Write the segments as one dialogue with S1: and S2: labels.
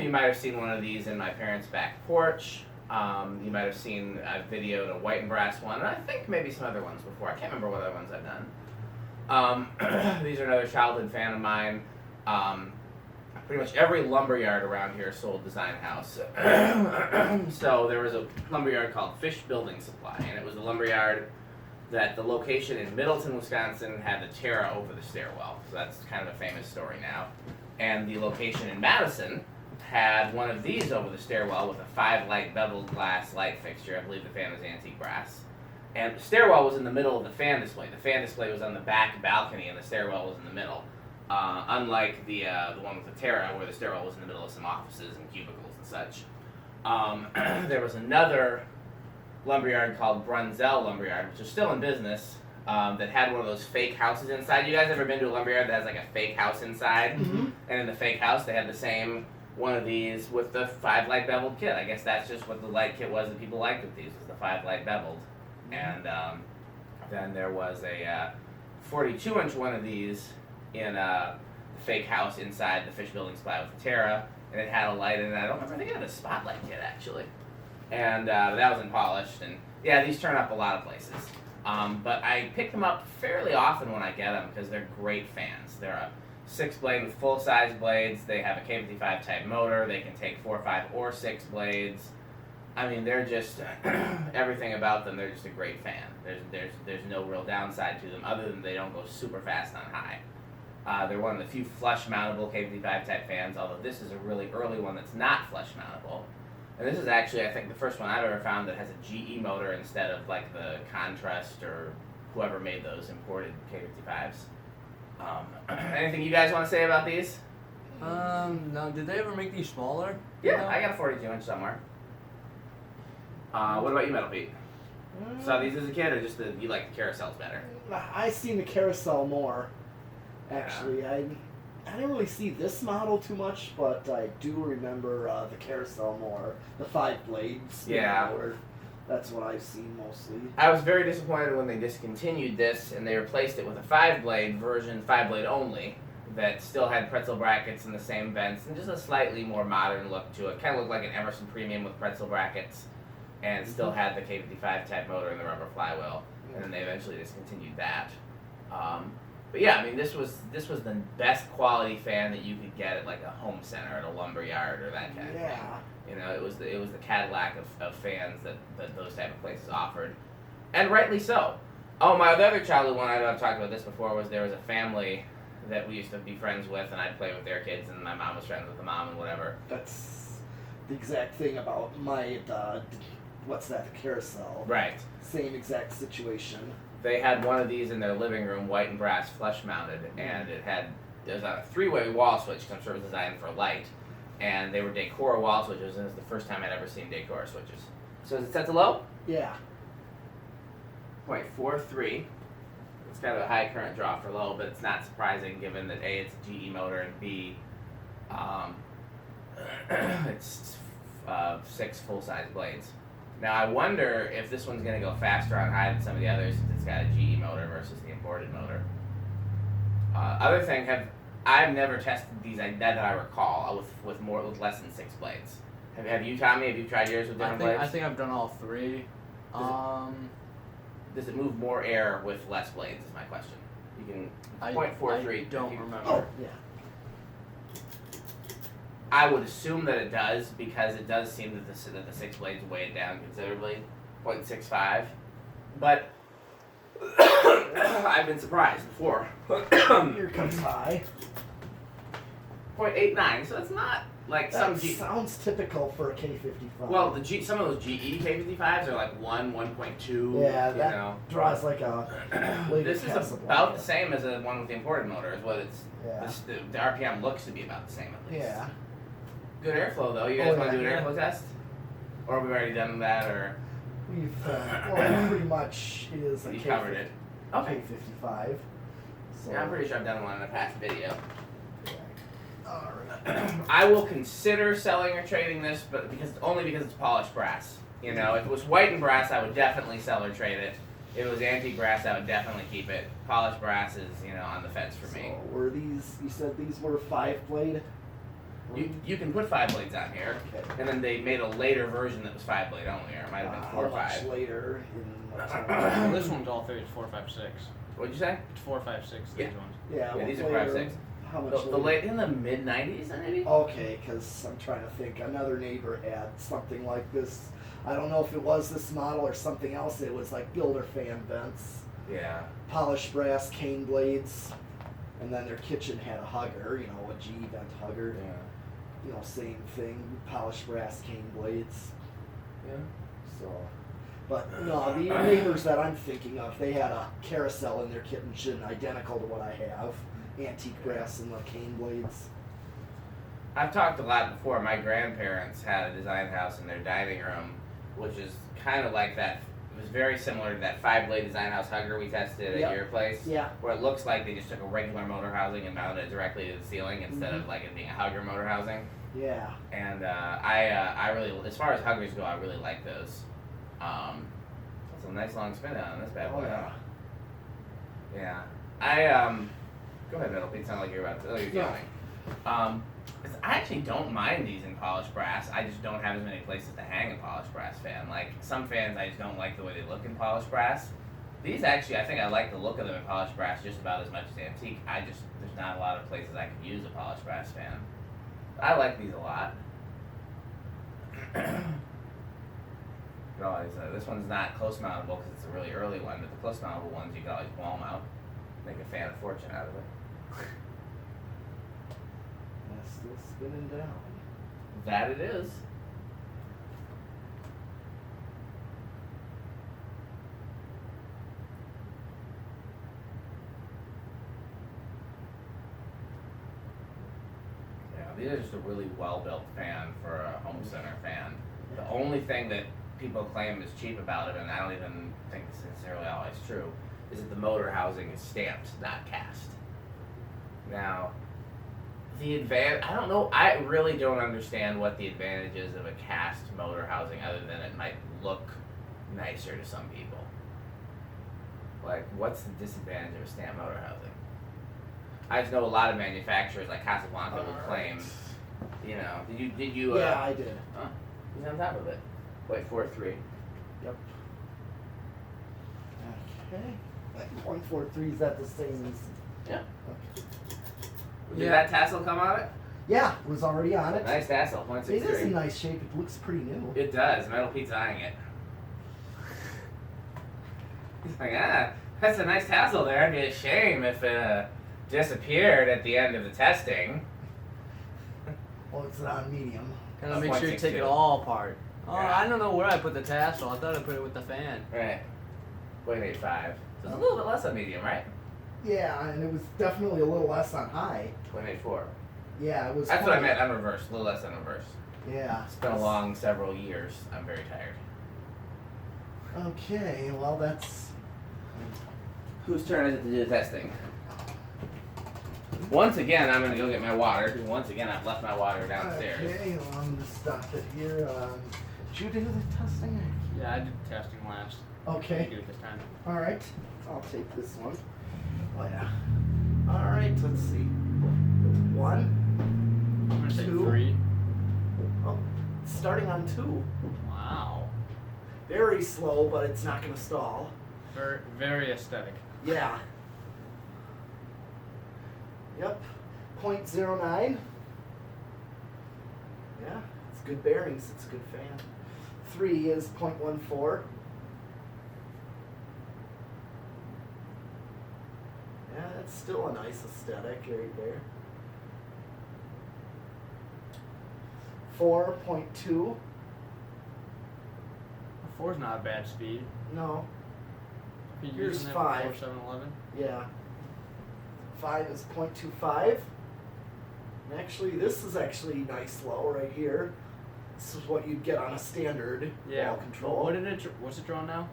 S1: You might have seen one of these in my parents' back porch. You might have seen a video to white and brass one, and I think maybe some other ones before. I can't remember what other ones I've done. These are another childhood fan of mine. Pretty much every lumberyard around here sold Design House. So there was a lumberyard called Fish Building Supply, and it was the lumberyard that the location in Middleton, Wisconsin had the Terra over the stairwell. So that's kind of a famous story now. And the location in Madison had one of these over the stairwell with a 5-light beveled glass light fixture. I believe the fan was antique brass. And the stairwell was in the middle of the fan display. The fan display was on the back balcony, and the stairwell was in the middle. Unlike the one with the Terra, where the stairwell was in the middle of some offices and cubicles and such. There was another lumberyard called Brunzell Lumberyard, which is still in business, that had one of those fake houses inside. You guys ever been to a lumberyard that has like a fake house inside?
S2: Mm-hmm.
S1: And in the fake house, they had the same one of these with the 5-light beveled kit. I guess that's just what the light kit was that people liked with these, was the 5-light beveled. And then there was a 42-inch one of these in the fake house inside the Fish Building Supply with the Terra, and it had a light in it. I don't remember, I think it had a spotlight kit actually. And that wasn't polished, and yeah, these turn up a lot of places. But I pick them up fairly often when I get them because they're great fans. They're a 6-blade with full-size blades. They have a K55 type motor. They can take 4, 5, or 6 blades. I mean, they're just everything about them. They're just a great fan. There's no real downside to them other than they don't go super fast on high. They're one of the few flush mountable K55 type fans, although this is a really early one that's not flush mountable. And this is actually, I think, the first one I've ever found that has a GE motor instead of like the Contrast or whoever made those imported K55s. Anything you guys want to say about these?
S2: No, did they ever make these smaller?
S1: Yeah, I got a 42-inch somewhere. What about you, Metal Pete? Saw these as a kid, or just you like the carousels better?
S3: I seen the carousel more. Actually, I didn't really see this model too much, but I do remember the carousel more. The 5 blades.
S1: Yeah.
S3: That's what I've seen mostly.
S1: I was very disappointed when they discontinued this and they replaced it with a 5-blade version, 5-blade only, that still had pretzel brackets and the same vents and just a slightly more modern look to it. Kind of looked like an Emerson Premium with pretzel brackets, and still had the K55 type motor and the rubber flywheel. And then they eventually discontinued that. But yeah, I mean, this was the best quality fan that you could get at like a home center, at a lumber yard, or that kind of thing. You know, it was the Cadillac of fans that those type of places offered, and rightly so. Oh, my other childhood one, I know I've talked about this before, was there was a family that we used to be friends with, and I'd play with their kids, and my mom was friends with the mom and whatever.
S3: That's the exact thing about my what's that, the carousel.
S1: Right.
S3: Same exact situation.
S1: They had one of these in their living room, white and brass, flush mounted, and it was on a 3-way wall switch, because I'm sure it was designed for light. And they were Decor wall switches, and it was the first time I'd ever seen Decor switches. So is it set to low?
S3: Yeah.
S1: 0.43. It's kind of a high current draw for low, but it's not surprising given that A, it's a GE motor, and B, it's 6 full-size blades. Now I wonder if this one's going to go faster on high than some of the others since it's got a GE motor versus the imported motor. Other thing, I've never tested these that I recall with less than 6 blades. Have you, Tommy? Have you tried yours with different blades?
S2: I think I've done all 3.
S1: Does it move more air with less blades? Is my question. You can 0.43.
S2: I don't remember.
S3: Oh, yeah.
S1: I would assume that it does because it does seem that the 6 blades weigh it down considerably, 0.65. But I've been surprised before.
S3: Here comes high.
S1: 0.89, so it's not like
S3: That
S1: some
S3: sounds typical for a K55.
S1: Well, some of those GE K55s are like 1.2.
S3: Yeah,
S1: you
S3: that
S1: know.
S3: draws like a.
S1: This is about the same as the one with the imported motor. Is what it's.
S3: Yeah.
S1: The RPM looks to be about the same at least.
S3: Yeah.
S1: Good airflow though. You guys want to do an
S3: yeah.
S1: airflow test? Or have we already done that? Or
S3: We've pretty much is a
S1: you covered it. Okay.
S3: K55. So
S1: Yeah, I'm pretty sure I've done one in a past video.
S3: Alright.
S1: I will consider selling or trading this, but only because it's polished brass. You know, if it was white and brass, I would definitely sell or trade it. If it was antique brass, I would definitely keep it. Polished brass is, on the fence for me.
S3: So were these? You said these were 5 blade.
S1: You can put 5 blades on here,
S3: Okay.
S1: and then they made a later version that was 5 blade only, or it might have been 4
S3: How
S1: or
S3: much
S1: 5.
S3: later in what
S2: Well,
S3: time?
S2: this one's all 3. It's 4, 5, 6.
S1: What'd you say?
S2: It's 4, 5, 6.
S1: Yeah.
S2: These ones.
S3: Yeah,
S1: Yeah, these are
S3: later,
S1: 5.6.
S3: How much
S1: The
S3: later?
S1: late in the mid 90s, maybe.
S3: Okay, because I'm trying to think. Another neighbor had something like this. I don't know if it was this model or something else. It was like builder fan vents,
S1: Yeah.
S3: polished brass cane blades, and then their kitchen had a hugger, you know, a G vent hugger.
S1: Yeah.
S3: You know, same thing, polished brass cane blades.
S1: Yeah.
S3: So, but no, the neighbors that I'm thinking of, they had a carousel in their kitchen identical to what I have, antique brass and the cane blades.
S1: I've talked a lot before. My grandparents had a design house in their dining room, which is kind of like that. It was very similar to that 5-blade design house hugger we tested
S3: Yep.
S1: at your place.
S3: Yeah.
S1: Where it looks like they just took a regular motor housing and mounted it directly to the ceiling instead
S3: Mm-hmm.
S1: of like it being a hugger motor housing.
S3: Yeah.
S1: And I really, as far as huggers go, I really like those. That's a nice long spin on this bad boy.
S3: Oh, yeah.
S1: Yeah. Go ahead, Middle Pete. Sound like you're about to. Oh, you're
S3: Yeah.
S1: yelling. I actually don't mind these in polished brass. I just don't have as many places to hang a polished brass fan. Like some fans, I just don't like the way they look in polished brass. These actually, I think I like the look of them in polished brass just about as much as antique. There's not a lot of places I could use a polished brass fan. I like these a lot. This one's not close mountable because it's a really early one, but the close mountable ones you can always wall mount, make a fan of fortune out of it.
S3: That's still spinning down.
S1: That it is. Yeah, these are just a really well-built fan for a home center fan. The only thing that people claim is cheap about it, and I don't even think this is necessarily always true, is that the motor housing is stamped, not cast. Now, I don't know, I really don't understand what the advantage is of a cast motor housing other than it might look nicer to some people. Like, what's the disadvantage of a stamped motor housing? I just know a lot of manufacturers, like Casablanca, will claim, you know, did you,
S3: Yeah, I did.
S1: oh, he's on top of it. Wait, 4-3.
S3: Yep. Okay. Like 0.43 is that the same as?
S1: Yeah.
S3: Okay.
S1: Did
S2: Yeah.
S1: that tassel come on it?
S3: Yeah, it was already on it.
S1: Nice tassel,
S3: It is in
S1: 0.63.
S3: nice shape. It looks pretty new.
S1: It does. Metal Pete's eyeing it. He's like, that's a nice tassel there. It'd be a shame if it disappeared at the end of the testing.
S3: Well, it's on medium.
S2: Gotta make sure you take it
S1: 1.62.
S2: all apart. Oh,
S1: Yeah.
S2: I don't know where I put the tassel. I thought I put it with the fan.
S1: Right. 0.85. So it's a little bit less on medium, right?
S3: Yeah, and it was definitely a little less on high.
S1: 0.84.
S3: Yeah, it was.
S1: That's what I
S3: 20.
S1: meant on reverse. A little less on reverse.
S3: Yeah.
S1: It's been a long several years. I'm very tired.
S3: Okay, well that's.
S1: Whose turn is it to do the testing? Once again, I'm gonna go get my water, because once again, I've left my water downstairs.
S3: Okay, well, I'm gonna stop it here. Did you do the testing?
S2: Yeah, I did the testing last.
S3: Okay.
S2: Do it this time.
S3: All right. I'll take this one. Oh yeah. All right. Let's see. 1.
S2: I'm gonna say
S3: 2.
S2: 3.
S3: Oh, it's starting on 2.
S2: Wow.
S3: Very slow, but it's not gonna stall.
S2: Very, very aesthetic.
S3: Yeah. Yep. 0.09. Yeah, it's good bearings. It's a good fan. 3 is 0.14. Yeah, that's still a nice aesthetic right there. 4.2.
S2: 4's not a bad speed.
S3: No.
S2: Are you
S3: Here's
S2: using that
S3: 5.
S2: for 7-Eleven?
S3: Yeah. 5 is 0.25. And actually, this is actually nice low right here. This is what you'd get on a standard wall control.
S2: What did it? What's it drawn now?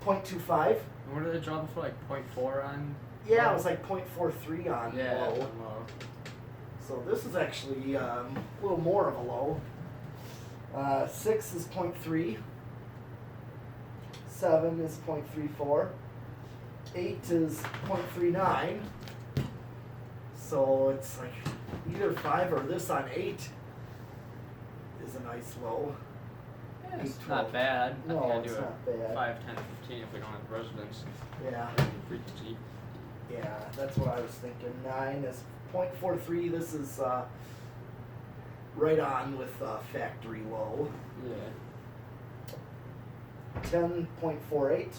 S3: 0.25.
S2: And what did it draw before? Like 0.4 on.
S3: Yeah, it was like 0.43 on
S2: Yeah.
S3: low.
S2: Low.
S3: So this is actually a little more of a low. 6 is 0.3. 7 is 0.34. 8 is 0.39. So it's like either 5 or this on 8 is a nice low.
S2: Yeah, it's
S3: 8,
S2: not
S3: 12.
S2: bad. I
S3: No,
S2: think I'd
S3: it's
S2: do
S3: not bad.
S2: a 5, 10, 15 if we don't have residents
S3: Yeah,
S2: and frequency.
S3: yeah, that's what I was thinking. 9 is 0.43. This is right on with factory low.
S2: Yeah.
S3: 10.48.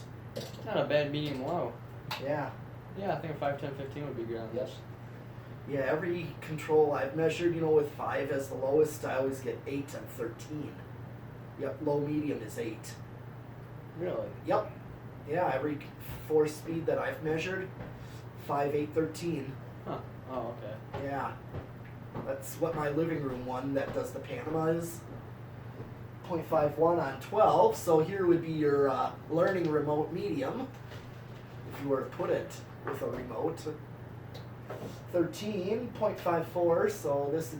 S2: Not a bad medium low.
S3: Yeah.
S2: Yeah, I think a 5, 10, 15 would be good on
S3: Yep.
S2: this.
S3: Yeah, every control I've measured, with 5 as the lowest, I always get 8 and 13. Yep, low medium is 8.
S2: Really?
S3: Yep. Yeah, every 4-speed that I've measured, 5, 8, 13.
S2: Huh. Oh, okay.
S3: Yeah. That's what my living room one that does the Panama is. 0.51 on 12, so here would be your learning remote medium, if you were to put it with a remote. 13.54, so this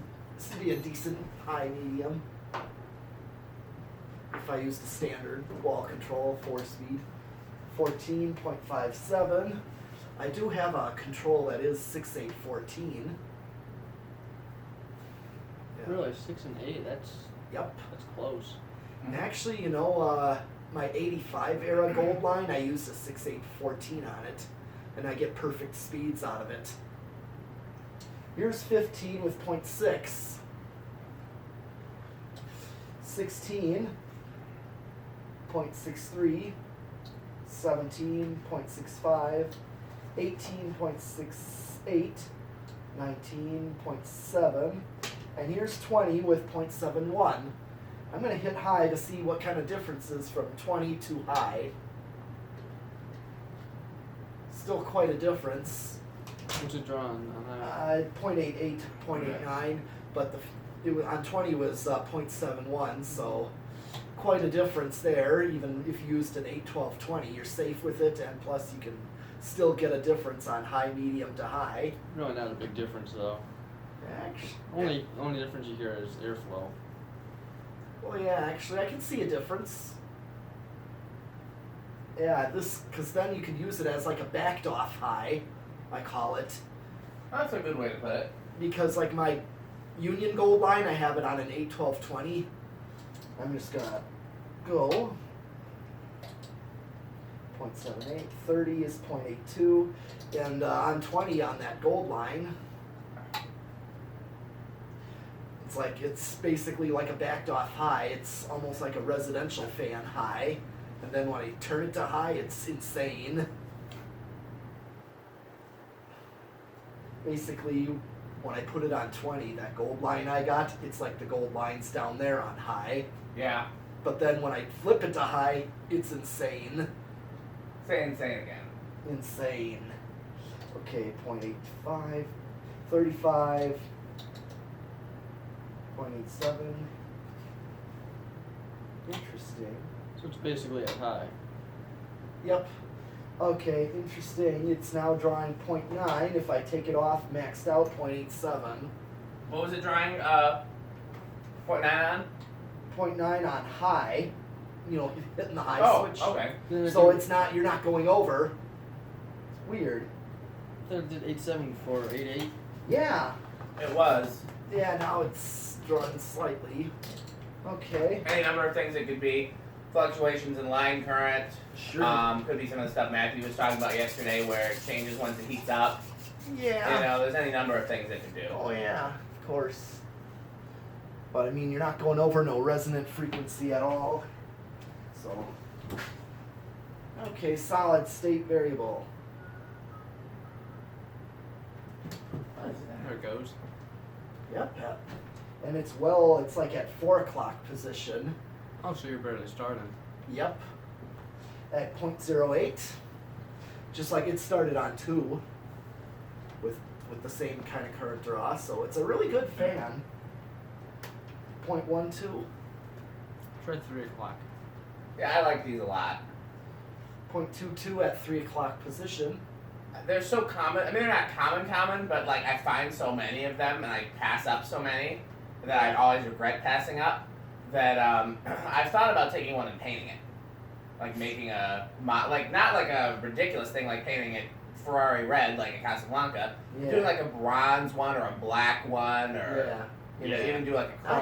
S3: would be a decent high medium. If I used a standard wall control 4-speed. 14.57. I do have a control that is 6.814. Yeah.
S2: Really, 6 and 8. That's
S3: Yep.
S2: close.
S3: And actually, my 85 era gold line, I used a 6.814 on it, and I get perfect speeds out of it. Here's 15 with 0.6. 16, 0.63, 17.65, 18.68, 19.7, and here's 20 with 0.71. I'm going to hit high to see what kind of difference is from 20 to high. Still quite a difference.
S2: What's it drawn on that?
S3: 0.88, 0.89, but on 20 was 0.71, so quite a difference there. Even if you used an 8, 12, 20, you're safe with it, and plus you can still get a difference on high, medium to high.
S2: Really not a big difference though.
S3: Actually,
S2: Only difference you hear is airflow.
S3: well, yeah, actually, I can see a difference. Yeah, because then you could use it as like a backed off high, I call it.
S1: That's a good way to put it.
S3: Because like my Union Gold line, I have it on an 8, 12, 20. I'm just gonna go 0.78, 30 is 0.82, and on 20 on that gold line, it's basically like a backed off high. It's almost like a residential fan high, and then when I turn it to high, it's insane. Basically, when I put it on 20, that gold line I got, it's like the gold lines down there on high.
S1: Yeah.
S3: But then when I flip it to high, it's insane.
S1: Say insane again.
S3: Insane. Okay, 0.85, 35, 0.87. Interesting.
S2: So it's basically at high.
S3: Yep. Okay, interesting. It's now drawing 0.9. If I take it off, maxed out 0.87.
S1: What was it drawing? 0.9 on?
S3: 0.9 on high. Hitting the high
S1: Oh,
S3: switch.
S1: okay.
S3: So you're not going over. It's weird.
S2: I thought it did 8.7 before 8.8.
S3: Yeah.
S1: It was.
S3: Yeah, now it's drawing slightly. Okay.
S1: Any number of things it could be. Fluctuations in line current.
S3: Sure.
S1: Could be some of the stuff Matthew was talking about yesterday where it changes once it heats up.
S3: Yeah.
S1: There's any number of things it could do.
S3: Oh yeah, of course. But I mean, you're not going over no resonant frequency at all. So. Okay, solid state variable.
S2: There it goes.
S3: Yep. And it's like at 4 o'clock position.
S2: Oh, so you're barely starting.
S3: Yep. At 0.08. Just like it started on 2 with the same kind of current draw, so it's a really good fan. 0.12.
S2: Try 3 o'clock.
S1: Yeah, I like these a lot.
S3: 0.22 at 3 o'clock position.
S1: They're so common. I mean, they're not common, but like I find so many of them and I pass up so many that I always regret passing up. That I've thought about taking one and painting it, like making not like a ridiculous thing like painting it Ferrari red like a Casablanca.
S3: Yeah.
S1: Do like a bronze one or a black one or
S3: Yeah.
S1: you know
S2: Yeah.
S1: even do like a chrome